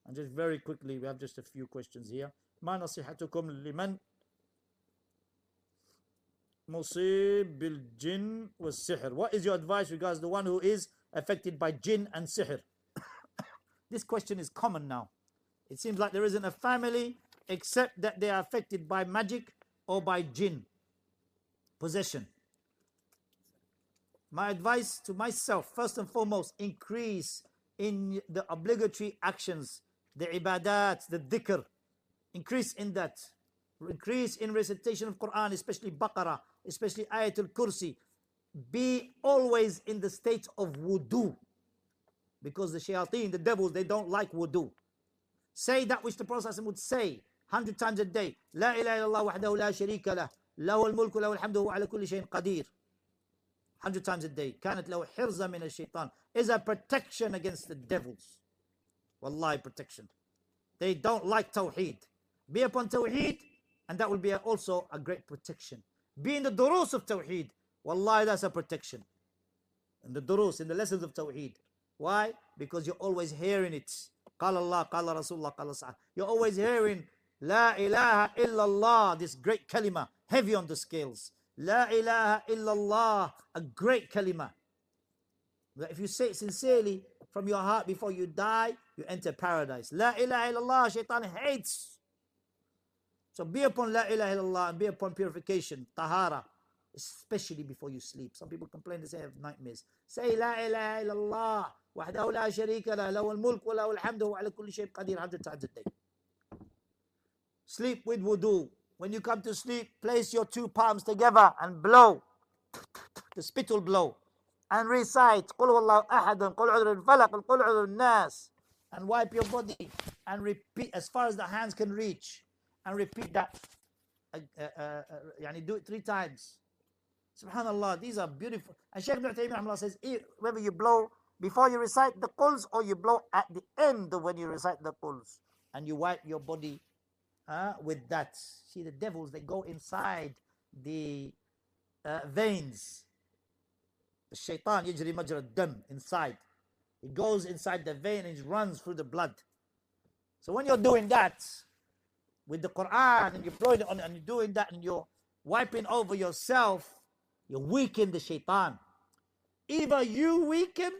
And just very quickly, we have just a few questions here. ما نصيحتكم لمن مصيب بالجن والسحر? What is your advice regards the one who is affected by jinn and sihr? This question is common now. It seems like there isn't a family except that they are affected by magic or by jinn possession. My advice to myself, first and foremost, increase in the obligatory actions, the ibadat, the dhikr. Increase in that. Increase in recitation of Quran, especially Baqarah, especially Ayatul Kursi. Be always in the state of wudu. Because the shayateen, the devils, they don't like wudu. Say that which the Prophet would say 100 times a day. La ilaha illallah wahdahu la sharika lah. Lahu al-mulku lahu al-hamdu wa ala kulli shayin qadir. 100 times a day. كانت له حرزة من الشيطان. Is a protection against the devils. Wallahi, protection. They don't like Tawheed. Be upon Tawheed, and that will be also a great protection. Be in the durus of Tawheed. Wallahi, that's a protection. In the durus, in the lessons of Tawheed. Why? Because you're always hearing it. قال الله, قال Rasulullah, قال صحابة. You're always hearing La ilaha illallah, this great kalima, heavy on the scales. La ilaha illallah, a great kalima. That if you say it sincerely from your heart before you die, you enter paradise. La ilaha illallah, shaitan hates. So be upon La ilaha illallah and be upon purification, tahara, especially before you sleep. Some people complain they say have nightmares. Say La ilaha illallah, wahdahu la sharika lah, lahu al-mulk wa lahu al-hamdu wa ala kulli shayin qadir 100 times a day. Sleep with wudu. When you come to sleep, place your two palms together and blow. The spittle blow. And recite قُلْ هُوَ اللَّهُ أَحَدٌ قُلْ عُذْرُ الْفَلَقِ قُلْ عُذْرُ النَّاسِ. And wipe your body and repeat as far as the hands can reach. And repeat that. Do it 3 times. Subhanallah, these are beautiful. And Shaykh Ibn Taymiyyah says, whether you blow before you recite the quls or you blow at the end when you recite the quls. And you wipe your body with that. See, the devils, they go inside the veins. The shaitan yajri majra dam, inside. It goes inside the vein and it runs through the blood. So when you're doing that with the Quran and you're blowing it on and you're doing that and you're wiping over yourself, you weaken the shaitan. Either you weaken,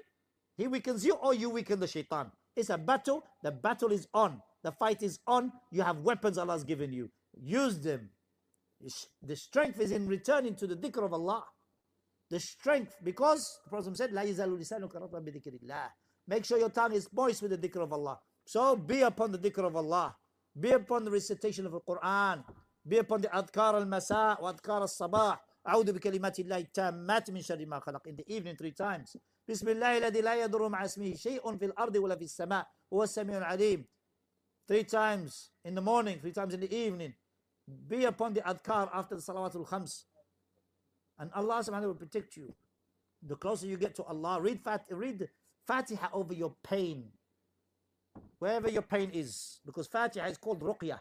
he weakens you, or you weaken the shaitan. It's a battle. The battle is on. The fight is on. You have weapons Allah has given you. Use them. The strength is in returning to the dhikr of Allah. The strength, because the Prophet said, لا يزال لسانك رطبا بذكر الله. Make sure your tongue is moist with the dhikr of Allah. So be upon the dhikr of Allah. Be upon the recitation of the Quran. Be upon the adhkar al-masa wa adhkar al-sabah. أعوذ بكلمات الله التامات من شر ما خلق. In the evening 3 times. بسم الله الذي لا يضر مع اسمه شيء في الأرض ولا في السماء هو السميع العليم. 3 times in the morning, 3 times in the evening. Be upon the adhkar after the salawatul khams. And Allah subhanahu wa ta'ala will protect you. The closer you get to Allah, read Fatiha over your pain. Wherever your pain is. Because Fatiha is called ruqya.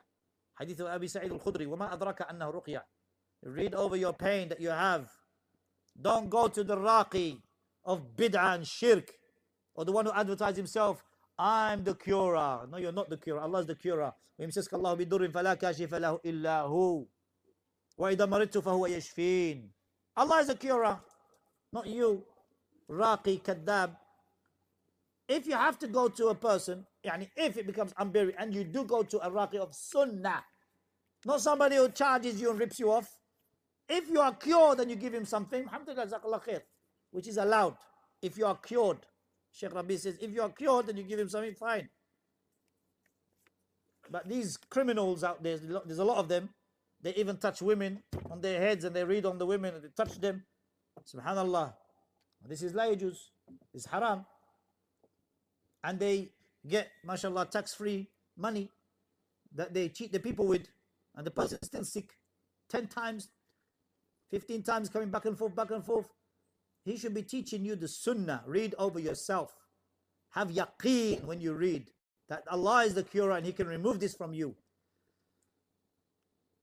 Hadith of Abi Sa'id al-Khudri. وَمَا أَدْرَكَ أَنَّهُ ruqya. Read over your pain that you have. Don't go to the raqi of bid'ah and shirk. Or the one who advertises himself, I'm the curer. No, you're not the curer. Allah is the curer. وَيَمْسَسْكَ اللَّهُ بِضُرٍ فَلَا كَاشِفَ لَهُ إِلَّا هُ وَإِذَا مَرِضْتُ فَهُوَ يَشْفِينِ. Allah is a curer, not you. Raqi, kadab. If you have to go to a person, if it becomes unburied, and you do go to a raqi of sunnah, not somebody who charges you and rips you off. If you are cured and you give him something, alhamdulillah, jazakallah khair, which is allowed. If you are cured, Sheikh Rabi says, if you are cured and you give him something, fine. But these criminals out there, there's a lot of them. They even touch women on their heads and they read on the women and they touch them. Subhanallah. This is la yajuz. It's haram. And they get, mashallah, tax-free money that they cheat the people with. And the person is still sick. 10 times, 15 times coming back and forth, back and forth. He should be teaching you the sunnah. Read over yourself. Have yaqeen when you read that Allah is the curer and He can remove this from you.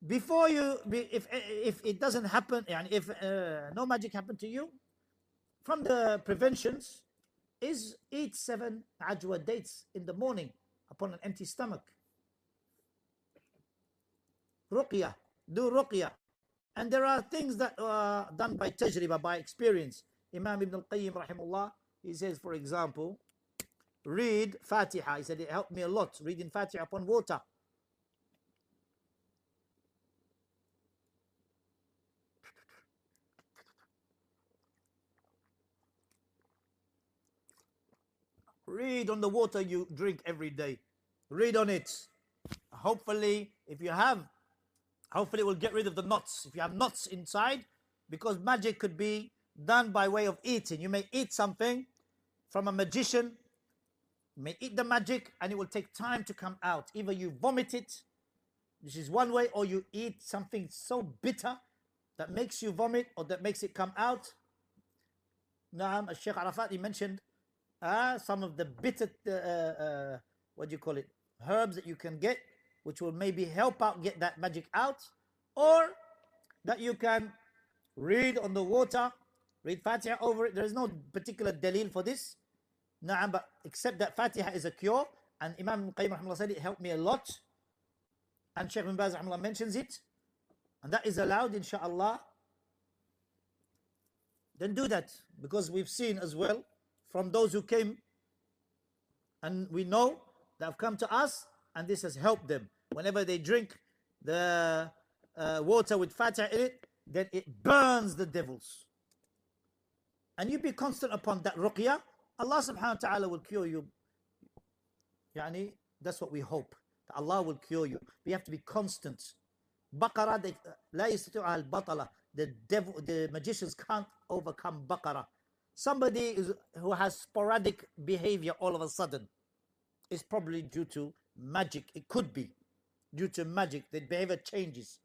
Before if it doesn't happen, if no magic happened to you, from the preventions is eat 7 ajwa dates in the morning upon an empty stomach. Ruqya, do ruqya. And there are things that are done by tajriba, by experience. Imam Ibn al-Qayyim rahimullah, he says, for example, read Fatiha. He said it helped me a lot, reading Fatiha upon water. Read on the water you drink every day. Read on it. Hopefully, if you have, hopefully it will get rid of the knots. If you have knots inside, because magic could be done by way of eating. You may eat something from a magician, you may eat the magic and it will take time to come out. Either you vomit it, which is one way, or you eat something so bitter that makes you vomit or that makes it come out. Naam, Sheikh Arafat, he mentioned some of the bitter, what do you call it, herbs that you can get, which will maybe help out get that magic out, or that you can read on the water, read Fatiha over it. There is no particular dalil for this, Naam, but except that Fatiha is a cure, and Imam Qayyim rahimahullah said it helped me a lot, and Shaykh bin Baz rahimahullah mentions it, and that is allowed, inshallah. Then do that, because we've seen as well from those who came, and we know that have come to us, and this has helped them. Whenever they drink the water with Fatiha in it, then it burns the devils. And you be constant upon that ruqya, Allah subhanahu wa ta'ala will cure you. Yani, that's what we hope, that Allah will cure you. We have to be constant. Baqarah, la yastati'uha al-batala. The magicians can't overcome Baqarah. Somebody who has sporadic behavior all of a sudden, is probably due to magic. It could be due to magic. The behavior changes.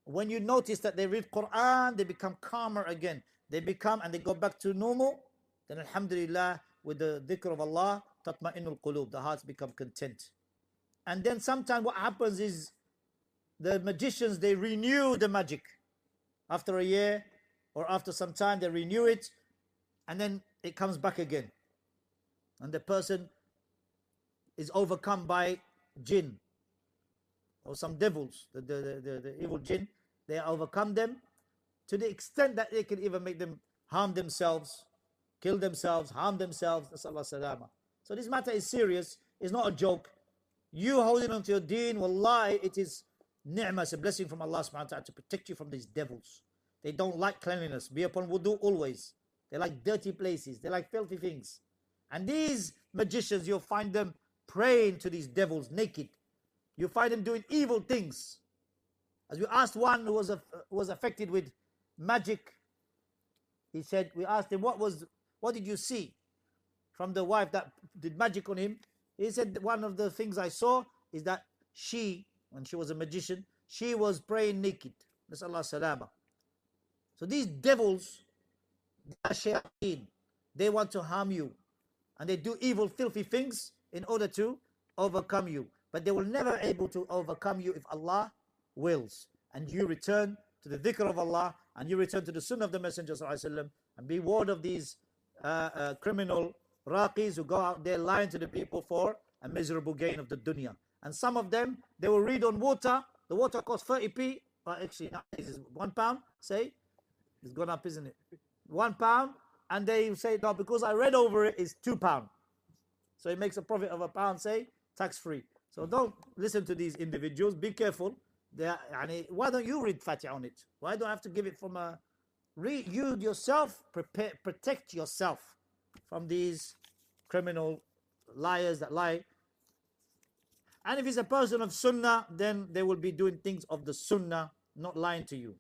When you notice that they read Quran, they become calmer again. They become and they go back to normal. Then alhamdulillah, with the dhikr of Allah, tatma'innul qulub, the hearts become content. And then sometimes what happens is the magicians, they renew the magic. After a year or after some time, they renew it, and then it comes back again. And the person is overcome by jinn or some devils, the evil jinn. They overcome them to the extent that they can even make them harm themselves, kill themselves, harm themselves. Nasallahu salama. So this matter is serious. It's not a joke. You holding on to your deen, wallahi, it is ni'mah, it's a blessing from Allah subhanahu wa ta'ala to protect you from these devils. They don't like cleanliness. Be upon wudu always. They like dirty places. They like filthy things. And these magicians, you'll find them praying to these devils naked. You find them doing evil things. As we asked one who was affected with magic, he said, we asked him, what did you see from the wife that did magic on him? He said, one of the things I saw is that she, when she was a magician, she was praying naked. Nasallahu salama. So these devils, they want to harm you. And they do evil, filthy things in order to overcome you. But they will never be able to overcome you if Allah wills. And you return to the dhikr of Allah, and you return to the sunnah of the Messenger ﷺ, and be warned of these criminal raqis who go out there lying to the people for a miserable gain of the dunya. And some of them, they will read on water. The water costs 30p, or actually it's £1, say. It's gone up, isn't it? £1, and they say, no, because I read over it, it's £2. So it makes a profit of £1, say, tax-free. So don't listen to these individuals. Be careful. Why don't you read Fatiha on it? Why do I have to give it from a... You yourself, protect yourself from these criminal liars that lie. And if he's a person of sunnah, then they will be doing things of the sunnah, not lying to you.